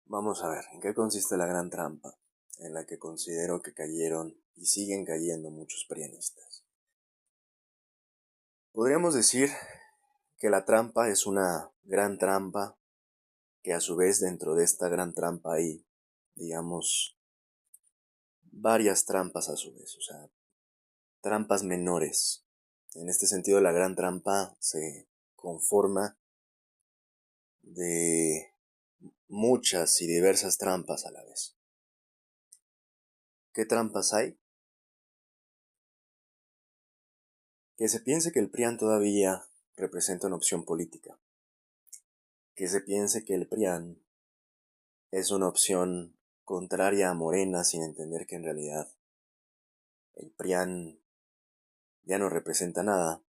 Vamos a ver, ¿en qué consiste la gran trampa en la que considero que cayeron y siguen cayendo muchos prianistas? Podríamos decir que la trampa es una gran trampa, que a su vez dentro de esta gran trampa hay, digamos, varias trampas a su vez, o sea, trampas menores. En este sentido, la gran trampa se conforma de muchas y diversas trampas a la vez. ¿Qué trampas hay? Que se piense que el PRIAN todavía representa una opción política. Que se piense que el PRIAN es una opción contraria a Morena sin entender que en realidad el PRIAN ya no representa nada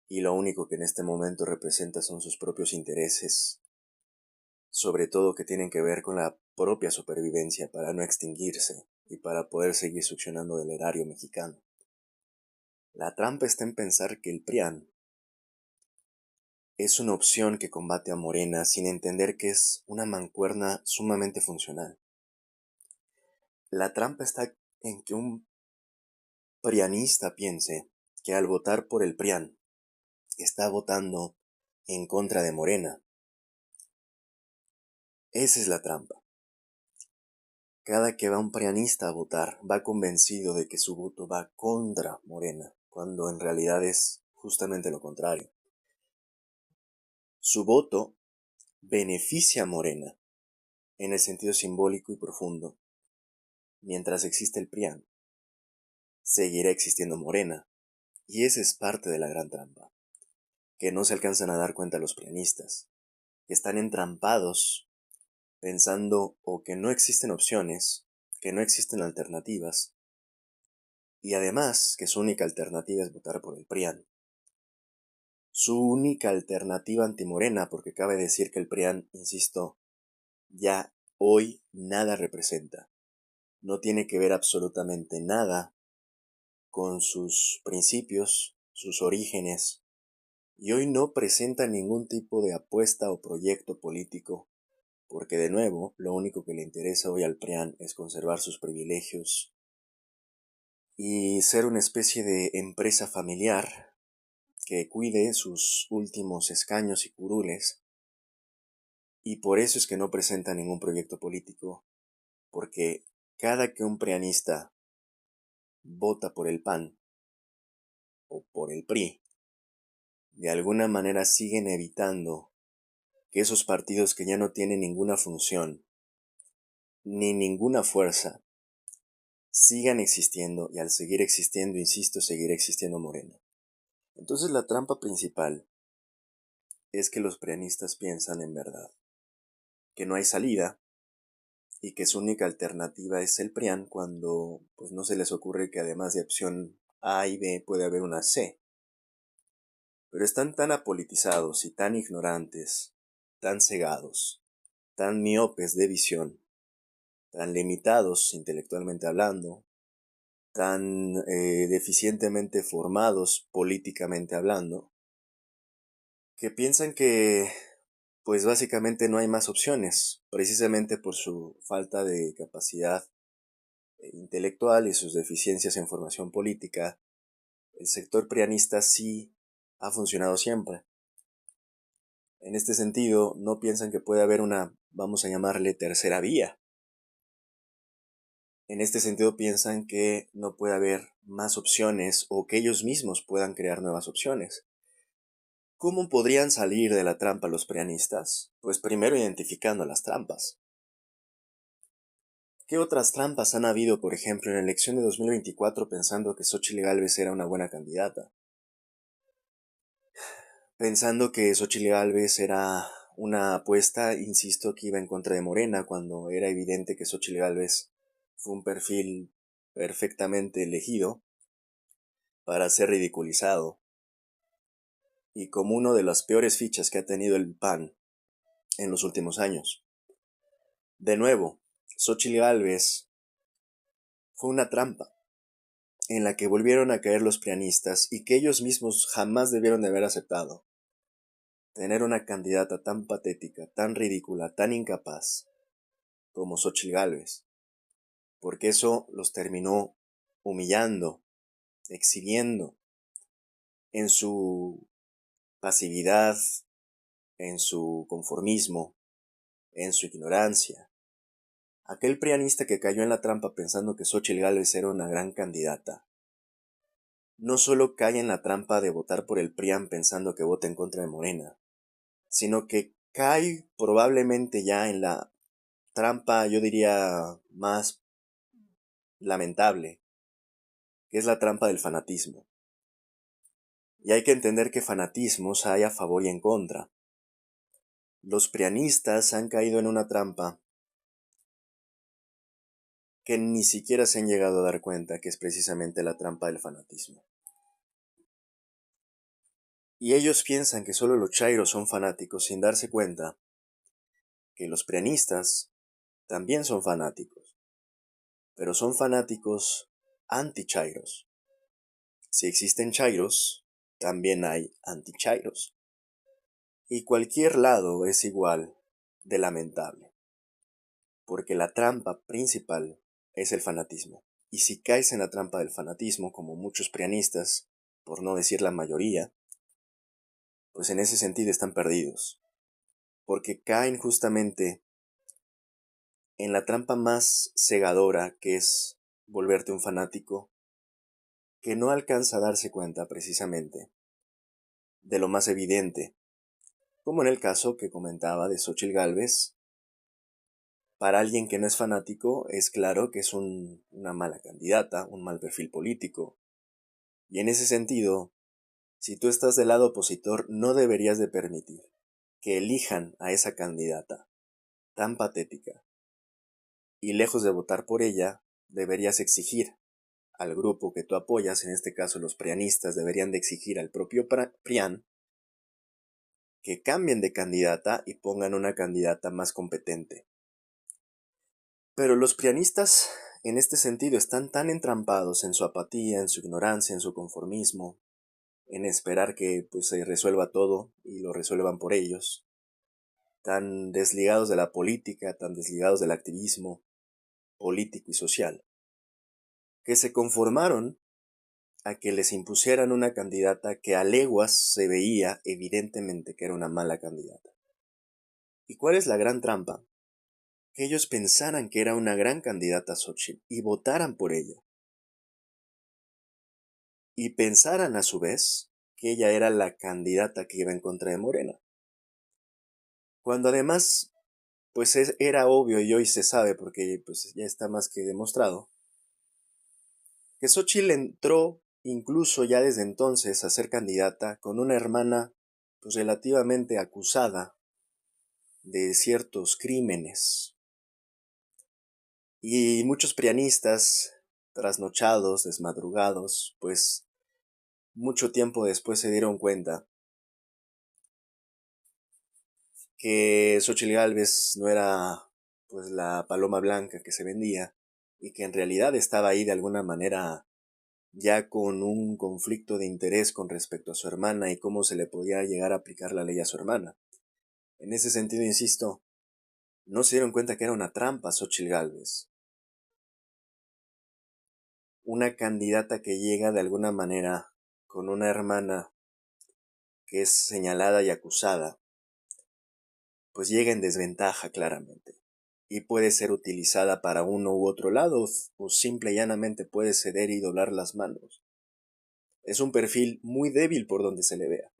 y lo único que en este momento representa son sus propios intereses, sobre todo que tienen que ver con la propia supervivencia para no extinguirse y para poder seguir succionando del erario mexicano. La trampa está en pensar que el PRIAN es una opción que combate a Morena sin entender que es una mancuerna sumamente funcional. La trampa está en que un prianista piense que al votar por el PRIAN está votando en contra de Morena. Esa es la trampa. Cada que va un prianista a votar va convencido de que su voto va contra Morena, cuando en realidad es justamente lo contrario. Su voto beneficia a Morena en el sentido simbólico y profundo. Mientras existe el PRIAN, seguirá existiendo Morena, y esa es parte de la gran trampa, que no se alcanzan a dar cuenta los prianistas, que están entrampados pensando o que no existen opciones, que no existen alternativas, y además que su única alternativa es votar por el PRIAN. Su única alternativa antimorena, porque cabe decir que el PRIAN, insisto, ya hoy nada representa. No tiene que ver absolutamente nada con sus principios, sus orígenes, y hoy no presenta ningún tipo de apuesta o proyecto político, porque de nuevo, lo único que le interesa hoy al PRIAN es conservar sus privilegios y ser una especie de empresa familiar que cuide sus últimos escaños y curules, y por eso es que no presenta ningún proyecto político, porque cada que un prianista vota por el PAN o por el PRI, de alguna manera siguen evitando que esos partidos que ya no tienen ninguna función ni ninguna fuerza sigan existiendo, y al seguir existiendo, insisto, seguirá existiendo Morena. Entonces la trampa principal es que los prianistas piensan en verdad que no hay salida y que su única alternativa es el PRIAN cuando pues no se les ocurre que además de opción A y B puede haber una C. Pero están tan apolitizados y tan ignorantes, tan cegados, tan miopes de visión, tan limitados intelectualmente hablando, tan deficientemente formados políticamente hablando, que piensan que pues básicamente no hay más opciones, precisamente por su falta de capacidad intelectual y sus deficiencias en formación política. El sector prianista sí ha funcionado siempre. En este sentido, no piensan que puede haber una, vamos a llamarle, tercera vía. En este sentido piensan que no puede haber más opciones o que ellos mismos puedan crear nuevas opciones. ¿Cómo podrían salir de la trampa los prianistas? Pues primero identificando las trampas. ¿Qué otras trampas han habido, por ejemplo, en la elección de 2024 pensando que Xóchitl Gálvez era una buena candidata? Pensando que Xóchitl Gálvez era una apuesta, insisto, que iba en contra de Morena, cuando era evidente que Xóchitl Gálvez fue un perfil perfectamente elegido para ser ridiculizado, y como uno de las peores fichas que ha tenido el PAN en los últimos años. De nuevo, Xóchitl Gálvez fue una trampa en la que volvieron a caer los prianistas y que ellos mismos jamás debieron de haber aceptado. Tener una candidata tan patética, tan ridícula, tan incapaz, como Xóchitl Gálvez, porque eso los terminó humillando, exhibiendo en su pasividad, en su conformismo, en su ignorancia. Aquel prianista que cayó en la trampa pensando que Xóchitl Gálvez era una gran candidata, no solo cae en la trampa de votar por el PRIAN pensando que vota en contra de Morena, sino que cae probablemente ya en la trampa, yo diría, más lamentable, que es la trampa del fanatismo. Y hay que entender que fanatismos hay a favor y en contra. Los prianistas han caído en una trampa que ni siquiera se han llegado a dar cuenta que es precisamente la trampa del fanatismo. Y ellos piensan que solo los chairos son fanáticos sin darse cuenta que los prianistas también son fanáticos, pero son fanáticos anti-chairos. Si existen chairos, también hay anti-chairos. Y cualquier lado es igual de lamentable, porque la trampa principal es el fanatismo. Y si caes en la trampa del fanatismo, como muchos prianistas, por no decir la mayoría, pues en ese sentido están perdidos, porque caen justamente en la trampa más cegadora, que es volverte un fanático, que no alcanza a darse cuenta precisamente de lo más evidente, como en el caso que comentaba de Xóchitl Gálvez. Para alguien que no es fanático, es claro que es una mala candidata, un mal perfil político. Y en ese sentido, si tú estás del lado opositor, no deberías de permitir que elijan a esa candidata tan patética. Y lejos de votar por ella, deberías exigir al grupo que tú apoyas, en este caso los prianistas deberían de exigir al propio PRIAN, que cambien de candidata y pongan una candidata más competente. Pero los prianistas, en este sentido, están tan entrampados en su apatía, en su ignorancia, en su conformismo, en esperar que pues, se resuelva todo y lo resuelvan por ellos, tan desligados de la política, tan desligados del activismo político y social, que se conformaron a que les impusieran una candidata que a leguas se veía evidentemente que era una mala candidata. ¿Y cuál es la gran trampa? Que ellos pensaran que era una gran candidata Xóchitl y votaran por ella. Y pensaran a su vez que ella era la candidata que iba en contra de Morena. Cuando además, pues era obvio y hoy se sabe porque pues ya está más que demostrado, que Xóchitl entró incluso ya desde entonces a ser candidata con una hermana pues relativamente acusada de ciertos crímenes. Y muchos prianistas, trasnochados, desmadrugados, pues mucho tiempo después se dieron cuenta que Xóchitl Gálvez no era pues la paloma blanca que se vendía y que en realidad estaba ahí de alguna manera ya con un conflicto de interés con respecto a su hermana y cómo se le podía llegar a aplicar la ley a su hermana. En ese sentido, insisto, no se dieron cuenta que era una trampa Xóchitl Gálvez. Una candidata que llega de alguna manera con una hermana que es señalada y acusada, pues llega en desventaja claramente. Y puede ser utilizada para uno u otro lado, o simple y llanamente puede ceder y doblar las manos. Es un perfil muy débil por donde se le vea.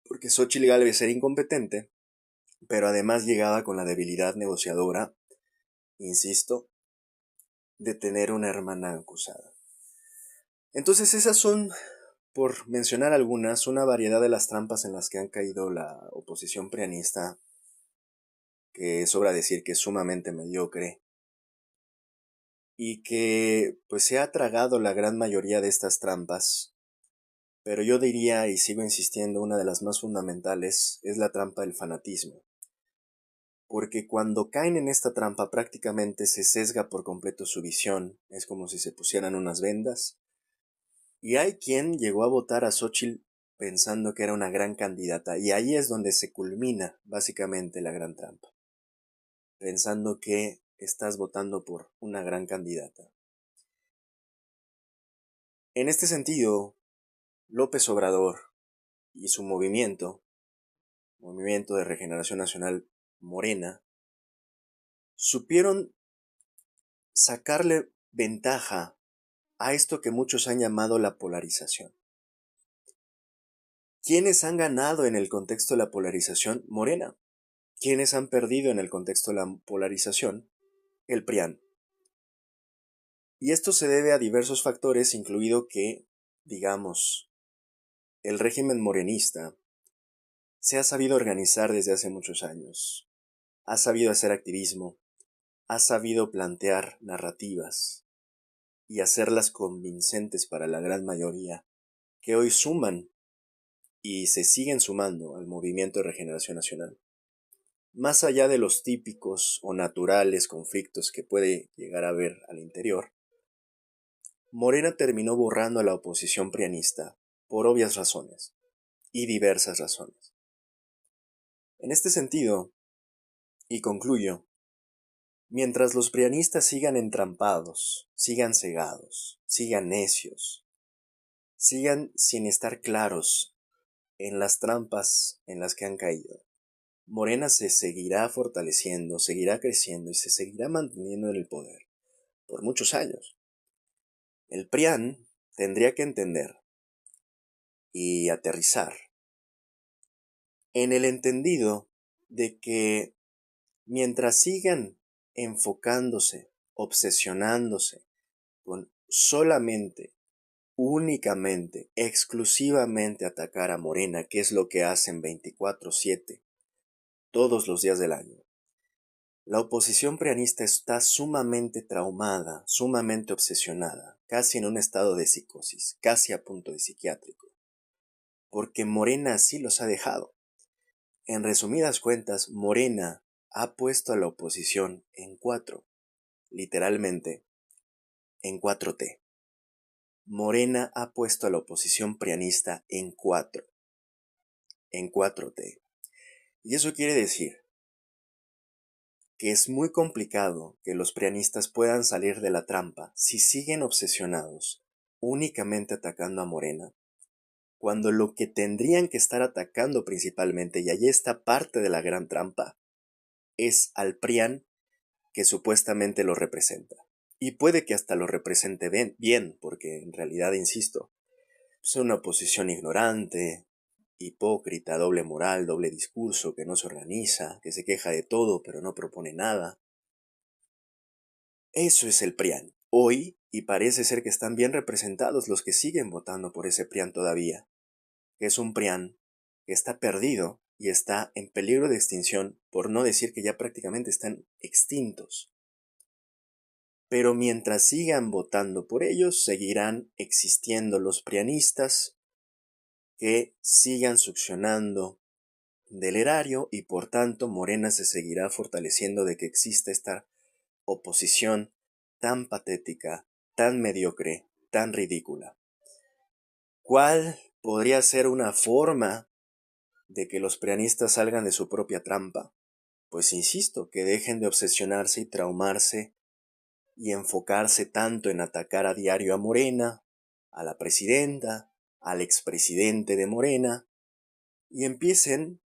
Porque Xóchitl Gálvez era incompetente, pero además llegaba con la debilidad negociadora, insisto, de tener una hermana acusada. Entonces esas son, por mencionar algunas, una variedad de las trampas en las que han caído la oposición prianista, que sobra decir que es sumamente mediocre, y que pues se ha tragado la gran mayoría de estas trampas, pero yo diría, y sigo insistiendo, una de las más fundamentales es la trampa del fanatismo. Porque cuando caen en esta trampa prácticamente se sesga por completo su visión, es como si se pusieran unas vendas. Y hay quien llegó a votar a Xóchitl pensando que era una gran candidata, y ahí es donde se culmina básicamente la gran trampa. pensando que estás votando por una gran candidata. En este sentido, López Obrador y su Movimiento de Regeneración Nacional Morena, supieron sacarle ventaja a esto que muchos han llamado la polarización. ¿Quiénes han ganado en el contexto de la polarización? Morena. ¿Quiénes han perdido en el contexto de la polarización? El PRIAN. Y esto se debe a diversos factores, incluido que, digamos, el régimen morenista se ha sabido organizar desde hace muchos años, ha sabido hacer activismo, ha sabido plantear narrativas y hacerlas convincentes para la gran mayoría, que hoy suman y se siguen sumando al movimiento de regeneración nacional. Más allá de los típicos o naturales conflictos que puede llegar a haber al interior, Morena terminó borrando a la oposición prianista por obvias razones y diversas razones. En este sentido, y concluyo, mientras los prianistas sigan entrampados, sigan cegados, sigan necios, sigan sin estar claros en las trampas en las que han caído, Morena se seguirá fortaleciendo, seguirá creciendo y se seguirá manteniendo en el poder por muchos años. El PRIAN tendría que entender y aterrizar en el entendido de que mientras sigan enfocándose, obsesionándose con solamente, únicamente, exclusivamente atacar a Morena, que es lo que hacen 24/7, todos los días del año, la oposición prianista está sumamente traumada, sumamente obsesionada, casi en un estado de psicosis, casi a punto de psiquiátrico, porque Morena así los ha dejado. En resumidas cuentas, Morena ha puesto a la oposición en cuatro, literalmente, en 4T. Morena ha puesto a la oposición prianista en 4T. Y eso quiere decir que es muy complicado que los prianistas puedan salir de la trampa si siguen obsesionados únicamente atacando a Morena, cuando lo que tendrían que estar atacando principalmente, y allí está parte de la gran trampa, es al PRIAN que supuestamente lo representa. Y puede que hasta lo represente bien, porque en realidad, insisto, es una oposición ignorante, hipócrita, doble moral, doble discurso, que no se organiza, que se queja de todo pero no propone nada. Eso es el PRIAN hoy, y parece ser que están bien representados los que siguen votando por ese PRIAN todavía, que es un PRIAN que está perdido y está en peligro de extinción, por no decir que ya prácticamente están extintos. Pero mientras sigan votando por ellos, seguirán existiendo los prianistas que sigan succionando del erario, y por tanto Morena se seguirá fortaleciendo de que exista esta oposición tan patética, tan mediocre, tan ridícula. ¿Cuál podría ser una forma de que los prianistas salgan de su propia trampa? Pues insisto, que dejen de obsesionarse y traumarse y enfocarse tanto en atacar a diario a Morena, a la presidenta, al expresidente de Morena, y empiecen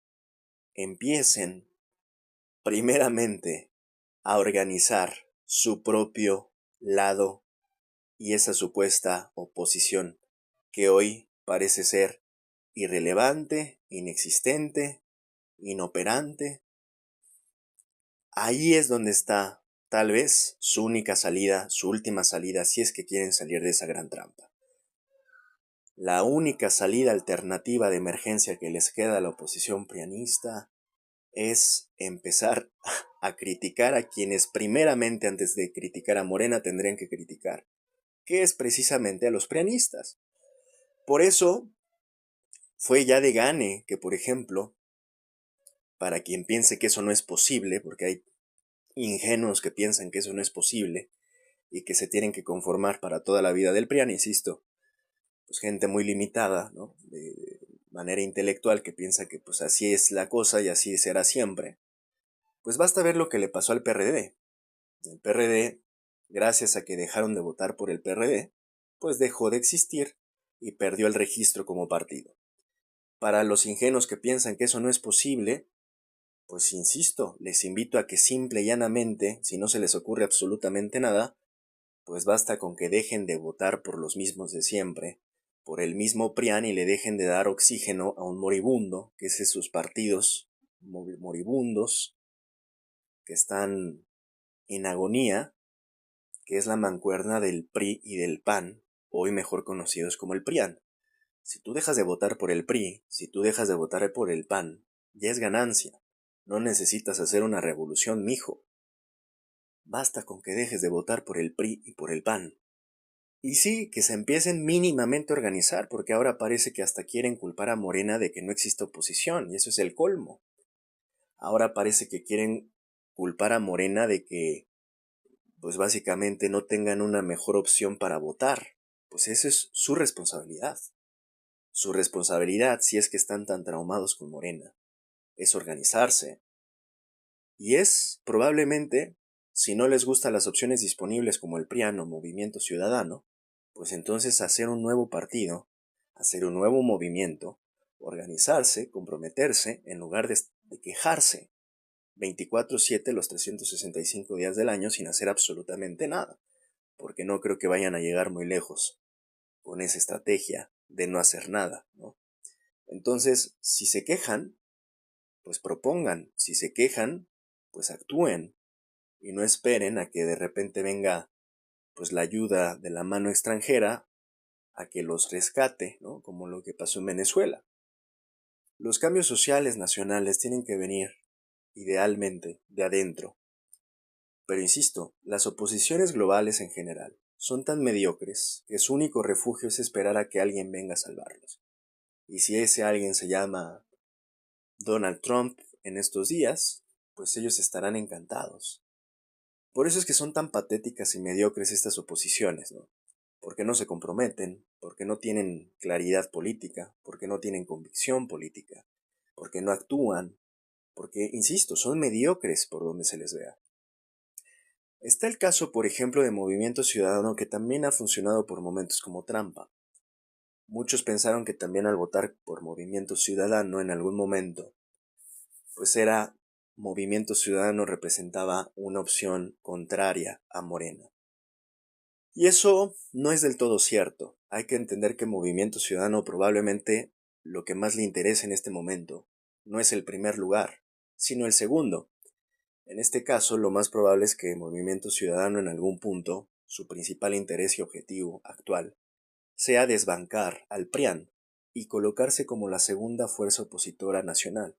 primeramente a organizar su propio lado y esa supuesta oposición que hoy parece ser irrelevante, inexistente, inoperante. Ahí es donde está, tal vez, su única salida, su última salida, si es que quieren salir de esa gran trampa. La única salida alternativa de emergencia que les queda a la oposición prianista es empezar a criticar a quienes primeramente, antes de criticar a Morena, tendrían que criticar, que es precisamente a los prianistas. Por eso fue ya de gane que, por ejemplo, para quien piense que eso no es posible, porque hay ingenuos que piensan que eso no es posible y que se tienen que conformar para toda la vida del PRIAN, insisto, pues gente muy limitada, ¿no? De manera intelectual, que piensa que pues así es la cosa y así será siempre. Pues basta ver lo que le pasó al PRD. El PRD, gracias a que dejaron de votar por el PRD, pues dejó de existir y perdió el registro como partido. Para los ingenuos que piensan que eso no es posible, pues insisto, les invito a que simple y llanamente, si no se les ocurre absolutamente nada, pues basta con que dejen de votar por los mismos de siempre, por el mismo PRIAN, y le dejen de dar oxígeno a un moribundo, que es esos partidos moribundos que están en agonía, que es la mancuerna del PRI y del PAN, hoy mejor conocidos como el PRIAN. Si tú dejas de votar por el PRI, si tú dejas de votar por el PAN, ya es ganancia. No necesitas hacer una revolución, mijo. Basta con que dejes de votar por el PRI y por el PAN. Y sí, que se empiecen mínimamente a organizar, porque ahora parece que hasta quieren culpar a Morena de que no existe oposición, y eso es el colmo. Ahora parece que quieren culpar a Morena de que, pues básicamente no tengan una mejor opción para votar. Pues esa es su responsabilidad. Su responsabilidad, si es que están tan traumados con Morena, es organizarse. Y es, probablemente, si no les gustan las opciones disponibles como el PRIAN o Movimiento Ciudadano, pues entonces hacer un nuevo partido, hacer un nuevo movimiento, organizarse, comprometerse, en lugar de quejarse 24/7 los 365 días del año sin hacer absolutamente nada, porque no creo que vayan a llegar muy lejos con esa estrategia de no hacer nada, ¿no? Entonces, si se quejan, pues propongan; si se quejan, pues actúen, y no esperen a que de repente venga pues la ayuda de la mano extranjera a que los rescate, ¿no? Como lo que pasó en Venezuela. Los cambios sociales nacionales tienen que venir, idealmente, de adentro. Pero insisto, las oposiciones globales en general son tan mediocres que su único refugio es esperar a que alguien venga a salvarlos. Y si ese alguien se llama Donald Trump en estos días, pues ellos estarán encantados. Por eso es que son tan patéticas y mediocres estas oposiciones, ¿no? Porque no se comprometen, porque no tienen claridad política, porque no tienen convicción política, porque no actúan, porque, insisto, son mediocres por donde se les vea. Está el caso, por ejemplo, de Movimiento Ciudadano, que también ha funcionado por momentos como trampa. Muchos pensaron que también al votar por Movimiento Ciudadano en algún momento, pues Movimiento Ciudadano representaba una opción contraria a Morena. Y eso no es del todo cierto. Hay que entender que Movimiento Ciudadano probablemente lo que más le interesa en este momento no es el primer lugar, sino el segundo. En este caso, lo más probable es que Movimiento Ciudadano en algún punto, su principal interés y objetivo actual, sea desbancar al PRIAN y colocarse como la segunda fuerza opositora nacional.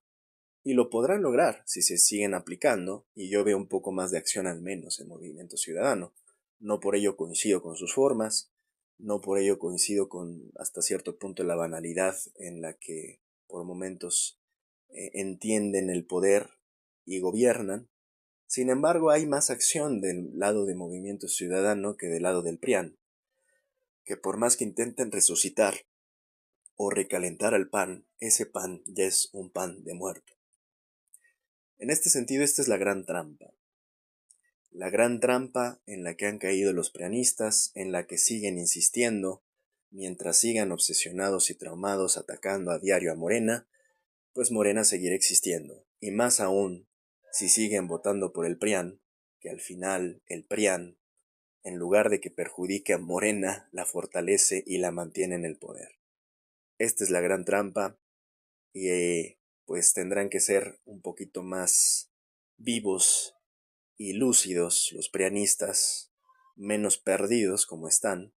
Y lo podrán lograr si se siguen aplicando, y yo veo un poco más de acción al menos en Movimiento Ciudadano. No por ello coincido con sus formas, no por ello coincido con hasta cierto punto la banalidad en la que por momentos entienden el poder y gobiernan. Sin embargo, hay más acción del lado de Movimiento Ciudadano que del lado del PRIAN, que por más que intenten resucitar o recalentar al pan, ese pan ya es un pan de muerto. En este sentido, esta es la gran trampa. La gran trampa en la que han caído los prianistas, en la que siguen insistiendo, mientras sigan obsesionados y traumados atacando a diario a Morena, pues Morena seguirá existiendo. Y más aún, si siguen votando por el PRIAN, que al final el PRIAN, en lugar de que perjudique a Morena, la fortalece y la mantiene en el poder. Esta es la gran trampa, y pues tendrán que ser un poquito más vivos y lúcidos los prianistas, menos perdidos como están,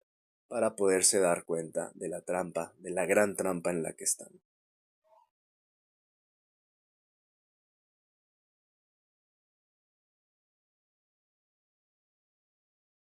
para poderse dar cuenta de la trampa, de la gran trampa en la que están.